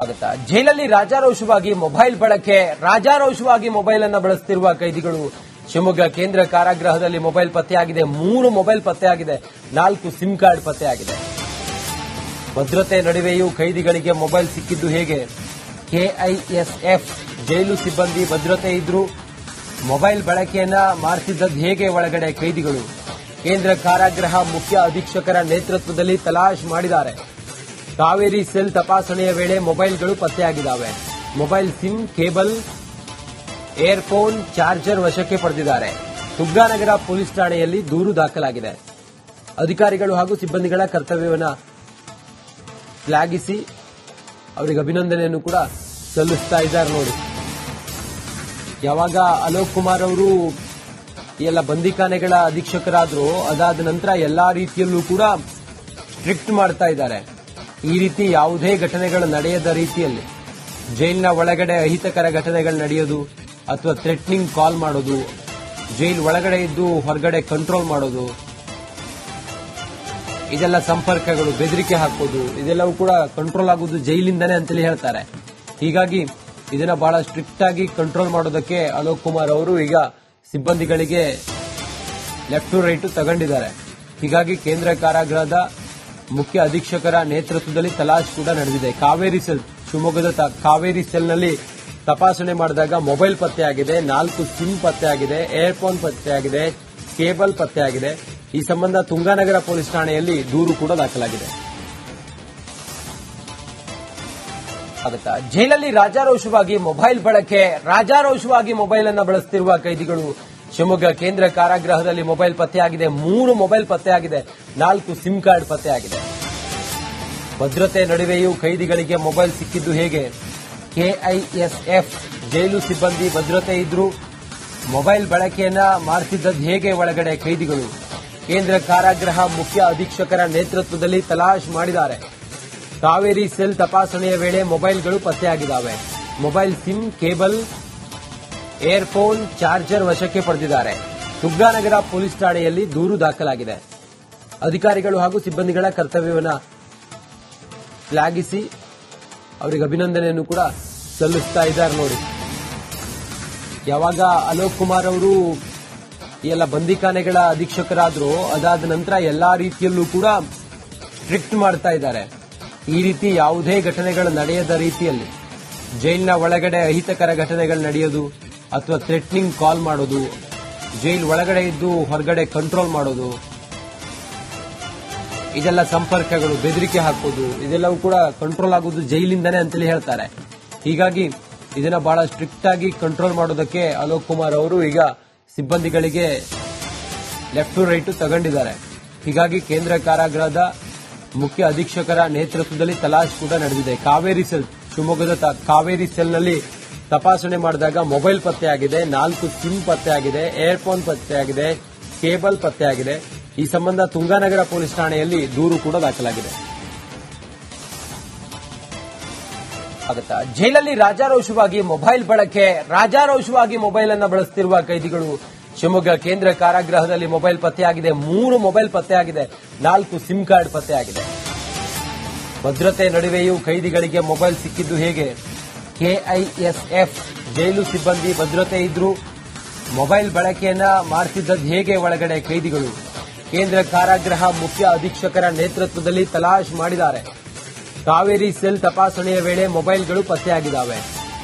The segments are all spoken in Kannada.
ಆಗುತ್ತಾ ಜೈಲಲ್ಲಿ ರಾಜಾರೋಷವಾಗಿ ಮೊಬೈಲ್ ಬಳಕೆ ರಾಜಾರೋಷವಾಗಿ ಮೊಬೈಲ್ ಅನ್ನು ಬಳಸುತ್ತಿರುವ ಕೈದಿಗಳು ಶಿವಮೊಗ್ಗ ಕೇಂದ್ರ ಕಾರಾಗೃಹದಲ್ಲಿ ಮೊಬೈಲ್ ಪತ್ತೆಯಾಗಿದೆ 3 ಮೊಬೈಲ್ ಪತ್ತೆಯಾಗಿದೆ 4 ಸಿಮ್ ಕಾರ್ಡ್ ಪತ್ತೆಯಾಗಿದೆ ಭದ್ರತೆ ನಡುವೆಯೂ ಕೈದಿಗಳಿಗೆ ಮೊಬೈಲ್ ಸಿಕ್ಕಿದ್ದು ಹೇಗೆ ಕೆಐಎಸ್ಎಫ್ ಜೈಲು ಸಿಬ್ಬಂದಿ ಭದ್ರತೆ ಇದ್ರೂ ಮೊಬೈಲ್ ಬಳಕೆಯನ್ನ ಮಾಡ್ತಿದ್ದದ್ದು ಹೇಗೆ ಒಳಗಡೆ ಕೈದಿಗಳು ಕೇಂದ್ರ ಕಾರಾಗೃಹ ಮುಖ್ಯ ಅಧೀಕ್ಷಕರ ನೇತೃತ್ವದಲ್ಲಿ ತಲಾಶ್ ಮಾಡಿದ್ದಾರೆ ಕಾವೇರಿ ಸೆಲ್ ತಪಾಸಣೆಯ ವೇಳೆ ಮೊಬೈಲ್ಗಳು ಪತ್ತೆಯಾಗಿದ್ದಾವೆ mobile sim cable earphone charger ವಶಕ್ಕೆ ಪಡೆದಿದ್ದಾರೆ ತುಗ್ಗಾನಗರ ಪೊಲೀಸ್ ಠಾಣೆಯಲ್ಲಿ ದೂರು ದಾಖಲಾಗಿದೆ ಅಧಿಕಾರಿಗಳು ಹಾಗೂ ಸಿಬ್ಬಂದಿಗಳ ಕರ್ತವ್ಯವನ್ನು ಶ್ಲಾಘಿಸಿ ಅವರಿಗೆ ಅಭಿನಂದನೆಯನ್ನು ಕೂಡ ಸಲ್ಲಿಸ್ತಾ ಇದ್ದಾರೆ ನೋಡಿ ಯಾವಾಗ ಅಲೋಕ್ ಕುಮಾರ್ ಅವರು ಎಲ್ಲ ಬಂದಿಖಾನೆಗಳ ಅಧೀಕ್ಷಕರಾದ್ರು ಅದಾದ ನಂತರ ಎಲ್ಲಾ ರೀತಿಯಲ್ಲೂ ಕೂಡ ಸ್ಟ್ರಿಕ್ಟ್ ಮಾಡ್ತಾ ಇದ್ದಾರೆ ಈ ರೀತಿ ಯಾವುದೇ ಘಟನೆಗಳು ನಡೆಯದ ರೀತಿಯಲ್ಲಿ ಜೈಲಿನ ಒಳಗಡೆ ಅಹಿತಕರ ಘಟನೆಗಳು ನಡೆಯೋದು ಅಥವಾ ಥ್ರೆಟ್ನಿಂಗ್ ಕಾಲ್ ಮಾಡೋದು ಜೈಲ್ ಒಳಗಡೆ ಇದ್ದು ಹೊರಗಡೆ ಕಂಟ್ರೋಲ್ ಮಾಡೋದು ಇದೆಲ್ಲ ಸಂಪರ್ಕಗಳು ಬೆದರಿಕೆ ಹಾಕೋದು ಇದೆಲ್ಲವೂ ಕೂಡ ಕಂಟ್ರೋಲ್ ಆಗೋದು ಜೈಲಿಂದನೇ ಅಂತೇಳಿ ಹೇಳ್ತಾರೆ ಹೀಗಾಗಿ ಇದನ್ನ ಬಹಳ ಸ್ಟ್ರಿಕ್ಟ್ ಆಗಿ ಕಂಟ್ರೋಲ್ ಮಾಡೋದಕ್ಕೆ ಅಲೋಕ್ ಕುಮಾರ್ ಅವರು ಈಗ ಸಿಬ್ಬಂದಿಗಳಿಗೆ ಲೆಫ್ಟ್ ಟು ರೈಟ್ ತಗೊಂಡಿದ್ದಾರೆ ಹೀಗಾಗಿ ಕೇಂದ್ರ ಕಾರಾಗೃಹದ ಮುಖ್ಯ ಅಧೀಕ್ಷಕರ ನೇತೃತ್ವದಲ್ಲಿ ತಲಾಶ್ ಕೂಡ ನಡೆದಿದೆ ಕಾವೇರಿ ಸೆಲ್ ಶಿವಮೊಗ್ಗದ ಕಾವೇರಿ ಸೆಲ್ನಲ್ಲಿ ತಪಾಸಣೆ ಮಾಡಿದಾಗ ಮೊಬೈಲ್ ಪತ್ತೆಯಾಗಿದೆ 4 ಸಿಮ್ ಪತ್ತೆಯಾಗಿದೆ ಏರ್ಫೋನ್ ಪತ್ತೆಯಾಗಿದೆ ಕೇಬಲ್ ಪತ್ತೆಯಾಗಿದೆ ಈ ಸಂಬಂಧ ತುಂಗಾನಗರ ಪೊಲೀಸ್ ಠಾಣೆಯಲ್ಲಿ ದೂರು ಕೂಡ ದಾಖಲಾಗಿದೆ ಆಗುತ್ತಾ ಜೈಲಲ್ಲಿ ರಾಜಾರೋಷವಾಗಿ ಮೊಬೈಲ್ ಬಳಕೆ ರಾಜಾರೋಷವಾಗಿ ಮೊಬೈಲ್ ಅನ್ನು ಬಳಸುತ್ತಿರುವ ಕೈದಿಗಳು ಶಿವಮೊಗ್ಗ ಕೇಂದ್ರ ಕಾರಾಗೃಹದಲ್ಲಿ ಮೊಬೈಲ್ ಪತ್ತೆಯಾಗಿದೆ 3 ಮೊಬೈಲ್ ಪತ್ತೆಯಾಗಿದೆ 4 ಸಿಮ್ ಕಾರ್ಡ್ ಪತ್ತೆಯಾಗಿದೆ ಭದ್ರತೆ ನಡುವೆಯೂ ಕೈದಿಗಳಿಗೆ ಮೊಬೈಲ್ ಸಿಕ್ಕಿದ್ದು ಹೇಗೆ ಕೆಐಎಸ್ಎಫ್ ಜೈಲು ಸಿಬ್ಬಂದಿ ಭದ್ರತೆ ಇದ್ರೂ ಮೊಬೈಲ್ ಬಳಕೆಯನ್ನ ಮಾಡ್ತಿದ್ದದ್ದು ಹೇಗೆ ಒಳಗಡೆ ಕೈದಿಗಳು ಕೇಂದ್ರ ಕಾರಾಗೃಹ ಮುಖ್ಯ ಅಧೀಕ್ಷಕರ ನೇತೃತ್ವದಲ್ಲಿ ತಲಾಶ್ ಮಾಡಿದ್ದಾರೆ ಕಾವೇರಿ ಸೆಲ್ ತಪಾಸಣೆಯ ವೇಳೆ ಮೊಬೈಲ್ಗಳು ಪತ್ತೆಯಾಗಿದ್ದಾವೆ mobile sim cable earphone charger ವಶಕ್ಕೆ ಪಡೆದಿದ್ದಾರೆ ತುಗ್ಗಾನಗರ ಪೊಲೀಸ್ ಠಾಣೆಯಲ್ಲಿ ದೂರು ದಾಖಲಾಗಿದೆ ಅಧಿಕಾರಿಗಳು ಹಾಗೂ ಸಿಬ್ಬಂದಿಗಳ ಕರ್ತವ್ಯವನ್ನು ಶ್ಲಾಘಿಸಿ ಅವರಿಗೆ ಅಭಿನಂದನೆಯನ್ನು ಕೂಡ ಸಲ್ಲಿಸ್ತಾ ಇದ್ದಾರೆ ನೋಡಿ ಯಾವಾಗ ಅಲೋಕ್ ಕುಮಾರ್ ಅವರು ಎಲ್ಲ ಬಂದಿಖಾನೆಗಳ ಅಧೀಕ್ಷಕರಾದ್ರು ಅದಾದ ನಂತರ ಎಲ್ಲಾ ರೀತಿಯಲ್ಲೂ ಕೂಡ ಸ್ಟ್ರಿಕ್ಟ್ ಮಾಡ್ತಾ ಇದ್ದಾರೆ ಈ ರೀತಿ ಯಾವುದೇ ಘಟನೆಗಳು ನಡೆಯದ ರೀತಿಯಲ್ಲಿ ಜೈಲಿನ ಒಳಗಡೆ ಅಹಿತಕರ ಘಟನೆಗಳು ನಡೆಯೋದು ಅಥವಾ ಥ್ರೆಟ್ನಿಂಗ್ ಕಾಲ್ ಮಾಡೋದು ಜೈಲ್ ಒಳಗಡೆ ಇದ್ದು ಹೊರಗಡೆ ಕಂಟ್ರೋಲ್ ಮಾಡೋದು ಇದೆಲ್ಲ ಸಂಪರ್ಕಗಳು ಬೆದರಿಕೆ ಹಾಕೋದು ಇದೆಲ್ಲವೂ ಕೂಡ ಕಂಟ್ರೋಲ್ ಆಗೋದು ಜೈಲಿಂದನೇ ಅಂತೇಳಿ ಹೇಳ್ತಾರೆ ಹೀಗಾಗಿ ಇದನ್ನ ಬಹಳ ಸ್ಟ್ರಿಕ್ಟ್ ಆಗಿ ಕಂಟ್ರೋಲ್ ಮಾಡೋದಕ್ಕೆ ಅಲೋಕ್ ಕುಮಾರ್ ಅವರು ಈಗ ಸಿಬ್ಬಂದಿಗಳಿಗೆ ಲೆಫ್ಟ್ ಟು ರೈಟ್ ತಗೊಂಡಿದ್ದಾರೆ ಹೀಗಾಗಿ ಕೇಂದ್ರ ಕಾರಾಗೃಹದ ಮುಖ್ಯ ಅಧೀಕ್ಷಕರ ನೇತೃತ್ವದಲ್ಲಿ ತಲಾಶ್ ಕೂಡ ನಡೆದಿದೆ ಕಾವೇರಿ ಸೆಲ್ ಶಿವಮೊಗ್ಗದ ಕಾವೇರಿ ಸೆಲ್ನಲ್ಲಿ ತಪಾಸಣೆ ಮಾಡಿದಾಗ ಮೊಬೈಲ್ ಪತ್ತೆಯಾಗಿದೆ 4 ಸಿಮ್ ಪತ್ತೆಯಾಗಿದೆ ಏರ್ಫೋನ್ ಪತ್ತೆಯಾಗಿದೆ ಕೇಬಲ್ ಪತ್ತೆಯಾಗಿದೆ ಈ ಸಂಬಂಧ ತುಂಗಾನಗರ ಪೊಲೀಸ್ ಠಾಣೆಯಲ್ಲಿ ದೂರು ಕೂಡ ದಾಖಲಾಗಿದೆ ಆಗುತ್ತಾ ಜೈಲಲ್ಲಿ ರಾಜಾರೋಷವಾಗಿ ಮೊಬೈಲ್ ಬಳಕೆ ರಾಜಾರೋಷವಾಗಿ ಮೊಬೈಲ್ ಅನ್ನು ಬಳಸುತ್ತಿರುವ ಕೈದಿಗಳು ಶಿವಮೊಗ್ಗ ಕೇಂದ್ರ ಕಾರಾಗೃಹದಲ್ಲಿ ಮೊಬೈಲ್ ಪತ್ತೆಯಾಗಿದೆ 3 ಮೊಬೈಲ್ ಪತ್ತೆಯಾಗಿದೆ 4 ಸಿಮ್ ಕಾರ್ಡ್ ಪತ್ತೆಯಾಗಿದೆ ಭದ್ರತೆ ನಡುವೆಯೂ ಕೈದಿಗಳಿಗೆ ಮೊಬೈಲ್ ಸಿಕ್ಕಿದ್ದು ಹೇಗೆ ಕೆಐಎಸ್ಎಫ್ ಜೈಲು ಸಿಬ್ಬಂದಿ ಭದ್ರತೆ ಇದ್ರೂ ಮೊಬೈಲ್ ಬಳಕೆಯನ್ನ ಮಾಡ್ತಿದ್ದದ್ದು ಹೇಗೆ ಒಳಗಡೆ ಕೈದಿಗಳು ಕೇಂದ್ರ ಕಾರಾಗೃಹ ಮುಖ್ಯ ಅಧೀಕ್ಷಕರ ನೇತೃತ್ವದಲ್ಲಿ ತಲಾಶ್ ಮಾಡಿದ್ದಾರೆ ಕಾವೇರಿ ಸೆಲ್ ತಪಾಸಣೆಯ ವೇಳೆ ಮೊಬೈಲ್ಗಳು ಪತ್ತೆಯಾಗಿದ್ದಾವೆ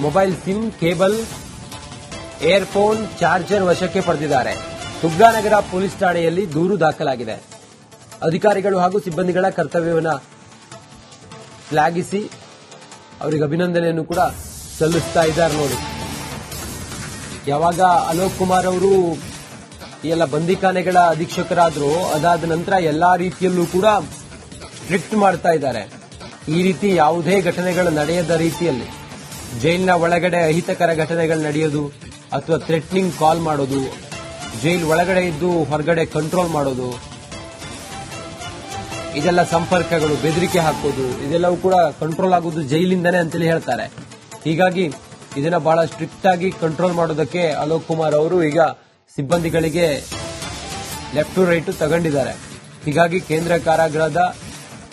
mobile sim cable earphone charger ವಶಕ್ಕೆ ಪಡೆದಿದ್ದಾರೆ ತುಗ್ಗಾನಗರ ಪೊಲೀಸ್ ಠಾಣೆಯಲ್ಲಿ ದೂರು ದಾಖಲಾಗಿದೆ ಅಧಿಕಾರಿಗಳು ಹಾಗೂ ಸಿಬ್ಬಂದಿಗಳ ಕರ್ತವ್ಯವನ್ನು ಶ್ಲಾಘಿಸಿ ಅವರಿಗೆ ಅಭಿನಂದನೆಯನ್ನು ಕೂಡ ಸಲ್ಲಿಸ್ತಾ ಇದ್ದಾರೆ ನೋಡಿ ಯಾವಾಗ ಅಲೋಕ್ ಕುಮಾರ್ ಅವರು ಎಲ್ಲ ಬಂದಿಖಾನೆಗಳ ಅಧೀಕ್ಷಕರಾದ್ರು ಅದಾದ ನಂತರ ಎಲ್ಲಾ ರೀತಿಯಲ್ಲೂ ಕೂಡ ಸ್ಟ್ರಿಕ್ಟ್ ಮಾಡ್ತಾ ಇದ್ದಾರೆ ಈ ರೀತಿ ಯಾವುದೇ ಘಟನೆಗಳು ನಡೆಯದ ರೀತಿಯಲ್ಲಿ ಜೈಲಿನ ಒಳಗಡೆ ಅಹಿತಕರ ಘಟನೆಗಳು ನಡೆಯೋದು ಅಥವಾ ಥ್ರೆಟ್ನಿಂಗ್ ಕಾಲ್ ಮಾಡೋದು ಜೈಲ್ ಒಳಗಡೆ ಇದ್ದು ಹೊರಗಡೆ ಕಂಟ್ರೋಲ್ ಮಾಡೋದು ಇದೆಲ್ಲ ಸಂಪರ್ಕಗಳು ಬೆದರಿಕೆ ಹಾಕೋದು ಇದೆಲ್ಲವೂ ಕೂಡ ಕಂಟ್ರೋಲ್ ಆಗೋದು ಜೈಲಿಂದನೇ ಅಂತೇಳಿ ಹೇಳ್ತಾರೆ ಹೀಗಾಗಿ ಇದನ್ನ ಬಹಳ ಸ್ಟ್ರಿಕ್ಟ್ ಆಗಿ ಕಂಟ್ರೋಲ್ ಮಾಡೋದಕ್ಕೆ ಅಲೋಕ್ ಕುಮಾರ್ ಅವರು ಈಗ ಸಿಬ್ಬಂದಿಗಳಿಗೆ ಲೆಫ್ಟ್ ಟು ರೈಟ್ ತಗೊಂಡಿದ್ದಾರೆ ಹೀಗಾಗಿ ಕೇಂದ್ರ ಕಾರಾಗೃಹದ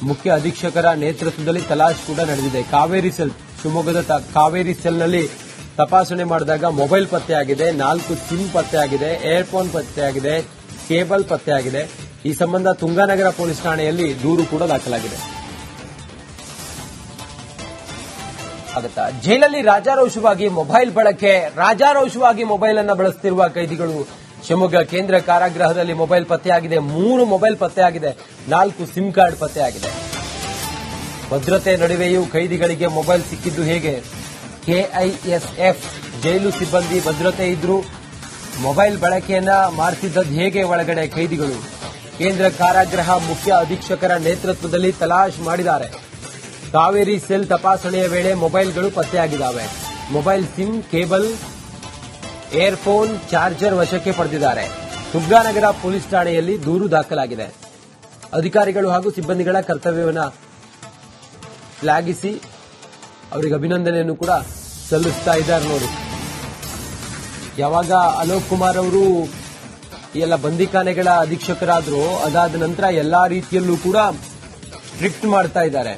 ಮುಖ್ಯ ಅಧೀಕ್ಷಕರ ನೇತೃತ್ವದಲ್ಲಿ ತಲಾಶ್ ಕೂಡ ನಡೆದಿದೆ ಕಾವೇರಿ ಸೆಲ್ ಶಿವಮೊಗ್ಗದ ಕಾವೇರಿ ಸೆಲ್ನಲ್ಲಿ ತಪಾಸಣೆ ಮಾಡಿದಾಗ ಮೊಬೈಲ್ ಪತ್ತೆಯಾಗಿದೆ, 4 ಸಿಮ್ ಪತ್ತೆಯಾಗಿದೆ, ಏರ್ಫೋನ್ ಪತ್ತೆಯಾಗಿದೆ, ಕೇಬಲ್ ಪತ್ತೆಯಾಗಿದೆ. ಈ ಸಂಬಂಧ ತುಂಗಾನಗರ ಪೊಲೀಸ್ ಠಾಣೆಯಲ್ಲಿ ದೂರು ಕೂಡ ದಾಖಲಾಗಿದೆ. ಜೈಲಲ್ಲಿ ರಾಜಾರೋಷವಾಗಿ ಮೊಬೈಲ್ ಬಳಕೆ, ರಾಜಾರೋಷವಾಗಿ ಮೊಬೈಲ್ ಅನ್ನು ಬಳಸುತ್ತಿರುವ ಕೈದಿಗಳು ಶಿವಮೊಗ್ಗ ಕೇಂದ್ರ ಕಾರಾಗೃಹದಲ್ಲಿ ಮೊಬೈಲ್ ಪತ್ತೆಯಾಗಿದೆ. 3 ಮೊಬೈಲ್ ಪತ್ತೆಯಾಗಿದೆ, 4 ಸಿಮ್ ಕಾರ್ಡ್ ಪತ್ತೆಯಾಗಿದೆ. ಭದ್ರತೆ ನಡುವೆಯೂ ಕೈದಿಗಳಿಗೆ ಮೊಬೈಲ್ ಸಿಕ್ಕಿದ್ದು ಹೇಗೆ? ಕೆಐಎಸ್ಎಫ್ ಜೈಲು ಸಿಬ್ಬಂದಿ ಭದ್ರತೆ ಇದ್ರೂ ಮೊಬೈಲ್ ಬಳಕೆಯನ್ನ ಮಾಡ್ತಿದ್ದದ್ದು ಹೇಗೆ? ಒಳಗಡೆ ಕೈದಿಗಳು ಕೇಂದ್ರ ಕಾರಾಗೃಹ ಮುಖ್ಯ ಅಧೀಕ್ಷಕರ ನೇತೃತ್ವದಲ್ಲಿ ತಲಾಶ್ ಮಾಡಿದ್ದಾರೆ. ಕಾವೇರಿ ಸೆಲ್ ತಪಾಸಣೆಯ ವೇಳೆ ಮೊಬೈಲ್ಗಳು ಪತ್ತೆಯಾಗಿದ್ದಾವೆ. Mobile sim, cable, earphone, charger ವಶಕ್ಕೆ ಪಡೆದಿದ್ದಾರೆ. ತುಂಗಾನಗರ ಪೊಲೀಸ್ ಠಾಣೆಯಲ್ಲಿ ದೂರು ದಾಖಲಾಗಿದೆ. ಅಧಿಕಾರಿಗಳು ಹಾಗೂ ಸಿಬ್ಬಂದಿಗಳ ಕರ್ತವ್ಯವನ್ನು ಶ್ಲಾಘಿಸಿ ಅವರಿಗೆ ಅಭಿನಂದನೆಯನ್ನು ಕೂಡ ಸಲ್ಲಿಸ್ತಾ ಇದ್ದಾರೆ. ನೋಡಿ, ಯಾವಾಗ ಅಲೋಕ್ ಕುಮಾರ್ ಅವರು ಎಲ್ಲ ಬಂದಿಖಾನೆಗಳ ಅಧೀಕ್ಷಕರಾದ್ರು, ಅದಾದ ನಂತರ ಎಲ್ಲಾ ರೀತಿಯಲ್ಲೂ ಕೂಡ ಸ್ಟ್ರಿಕ್ಟ್ ಮಾಡ್ತಾ ಇದ್ದಾರೆ.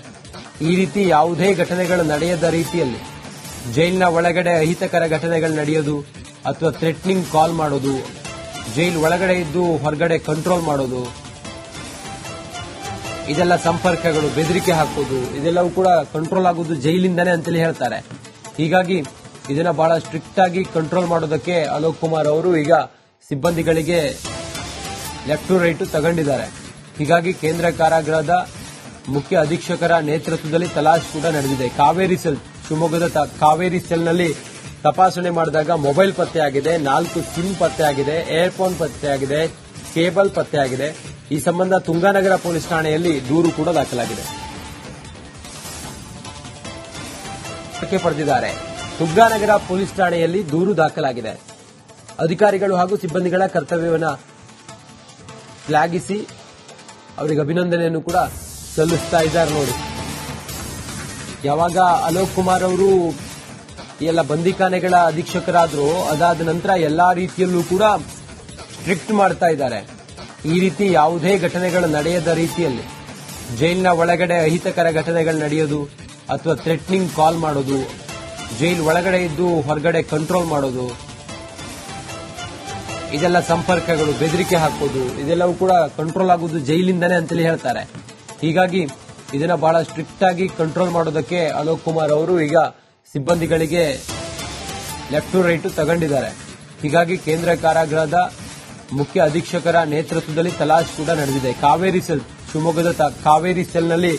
ಈ ರೀತಿ ಯಾವುದೇ ಘಟನೆಗಳು ನಡೆಯದ ರೀತಿಯಲ್ಲಿ ಜೈಲಿನ ಒಳಗಡೆ ಅಹಿತಕರ ಘಟನೆಗಳು ನಡೆಯೋದು ಅಥವಾ ಥ್ರೆಟ್ನಿಂಗ್ ಕಾಲ್ ಮಾಡೋದು, ಜೈಲ್ ಒಳಗಡೆ ಇದ್ದು ಹೊರಗಡೆ ಕಂಟ್ರೋಲ್ ಮಾಡೋದು, ಇದೆಲ್ಲ ಸಂಪರ್ಕಗಳು, ಬೆದರಿಕೆ ಹಾಕೋದು, ಇದೆಲ್ಲವೂ ಕೂಡ ಕಂಟ್ರೋಲ್ ಆಗೋದು ಜೈಲಿಂದಾನೆ ಅಂತೇಳಿ ಹೇಳ್ತಾರೆ. ಹೀಗಾಗಿ ಇದನ್ನ ಬಹಳ ಸ್ಟ್ರಿಕ್ಟ್ ಆಗಿ ಕಂಟ್ರೋಲ್ ಮಾಡೋದಕ್ಕೆ ಅಲೋಕ್ ಕುಮಾರ್ ಅವರು ಈಗ ಸಿಬ್ಬಂದಿಗಳಿಗೆ ಲೆಫ್ಟ್ ಟು ರೈಟ್ ತಗೊಂಡಿದ್ದಾರೆ. ಹೀಗಾಗಿ ಕೇಂದ್ರ ಕಾರಾಗೃಹದ ಮುಖ್ಯ ಅಧೀಕ್ಷಕರ ನೇತೃತ್ವದಲ್ಲಿ ತಲಾಶ್ ಕೂಡ ನಡೆದಿದೆ. ಕಾವೇರಿ ಸೆಲ್, ಶಿವಮೊಗ್ಗದ ಕಾವೇರಿ ಸೆಲ್ನಲ್ಲಿ ತಪಾಸಣೆ ಮಾಡಿದಾಗ ಮೊಬೈಲ್ ಪತ್ತೆಯಾಗಿದೆ, 4 ಸಿಮ್ ಪತ್ತೆಯಾಗಿದೆ, ಏರ್ಫೋನ್ ಪತ್ತೆಯಾಗಿದೆ, ಕೇಬಲ್ ಪತ್ತೆಯಾಗಿದೆ. ಈ ಸಂಬಂಧ ತುಂಗಾನಗರ ಪೊಲೀಸ್ ಠಾಣೆಯಲ್ಲಿ ದೂರು ಕೂಡ ದಾಖಲಾಗಿದೆ. ಪಡೆದಿದ್ದಾರೆ. ತುಂಗಾನಗರ ಪೊಲೀಸ್ ಠಾಣೆಯಲ್ಲಿ ದೂರು ದಾಖಲಾಗಿದೆ. ಅಧಿಕಾರಿಗಳು ಹಾಗೂ ಸಿಬ್ಬಂದಿಗಳ ಕರ್ತವ್ಯವನ್ನು ಶ್ಲಾಘಿಸಿ ಅವರಿಗೆ ಅಭಿನಂದನೆಯನ್ನು ಕೂಡ ಸಲ್ಲಿಸ್ತಾ ಇದ್ದಾರೆ. ನೋಡಿ, ಯಾವಾಗ ಅಲೋಕ್ ಕುಮಾರ್ ಅವರು ಎಲ್ಲ ಬಂದಿಖಾನೆಗಳ ಅಧೀಕ್ಷಕರಾದ್ರು, ಅದಾದ ನಂತರ ಎಲ್ಲಾ ರೀತಿಯಲ್ಲೂ ಕೂಡ ಸ್ಟ್ರಿಕ್ಟ್ ಮಾಡ್ತಾ ಇದ್ದಾರೆ. ಈ ರೀತಿ ಯಾವುದೇ ಘಟನೆಗಳು ನಡೆಯದ ರೀತಿಯಲ್ಲಿ ಜೈಲಿನ ಒಳಗಡೆ ಅಹಿತಕರ ಘಟನೆಗಳು ನಡೆಯೋದು ಅಥವಾ ಥ್ರೆಟ್ನಿಂಗ್ ಕಾಲ್ ಮಾಡೋದು, ಜೈಲ್ ಒಳಗಡೆ ಇದ್ದು ಹೊರಗಡೆ ಕಂಟ್ರೋಲ್ ಮಾಡೋದು, ಇದೆಲ್ಲ ಸಂಪರ್ಕಗಳು, ಬೆದರಿಕೆ ಹಾಕೋದು, ಇದೆಲ್ಲವೂ ಕೂಡ ಕಂಟ್ರೋಲ್ ಆಗೋದು ಜೈಲಿಂದಾನೆ ಅಂತೇಳಿ ಹೇಳ್ತಾರೆ. ಹೀಗಾಗಿ ಇದನ್ನ ಬಹಳ ಸ್ಟ್ರಿಕ್ಟ್ ಆಗಿ ಕಂಟ್ರೋಲ್ ಮಾಡೋದಕ್ಕೆ ಅಲೋಕ್ ಕುಮಾರ್ ಅವರು ಈಗ ಸಿಬ್ಬಂದಿಗಳಿಗೆ ಲೆಫ್ಟ್ ಟು ರೈಟ್ ತಗೊಂಡಿದ್ದಾರೆ. ಹೀಗಾಗಿ ಕೇಂದ್ರ ಕಾರಾಗೃಹದ ಮುಖ್ಯ ಅಧೀಕ್ಷಕರ ನೇತೃತ್ವದಲ್ಲಿ ತಲಾಶ್ ಕೂಡ ನಡೆದಿದೆ. ಕಾವೇರಿ ಸೆಲ್, ಶಿವಮೊಗ್ಗದ ಕಾವೇರಿ ಸೆಲ್ನಲ್ಲಿ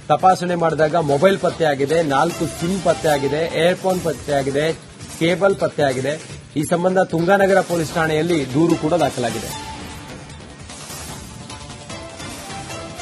ತಪಾಸಣೆ ಮಾಡಿದಾಗ ಮೊಬೈಲ್ ಪತ್ತೆಯಾಗಿದೆ, 4 ಸಿಮ್ ಪತ್ತೆಯಾಗಿದೆ, ಏರ್ಫೋನ್ ಪತ್ತೆಯಾಗಿದೆ, ಕೇಬಲ್ ಪತ್ತೆಯಾಗಿದೆ. ಈ ಸಂಬಂಧ ತುಂಗಾನಗರ ಪೊಲೀಸ್ ಠಾಣೆಯಲ್ಲಿ ದೂರು ಕೂಡ ದಾಖಲಾಗಿದೆ.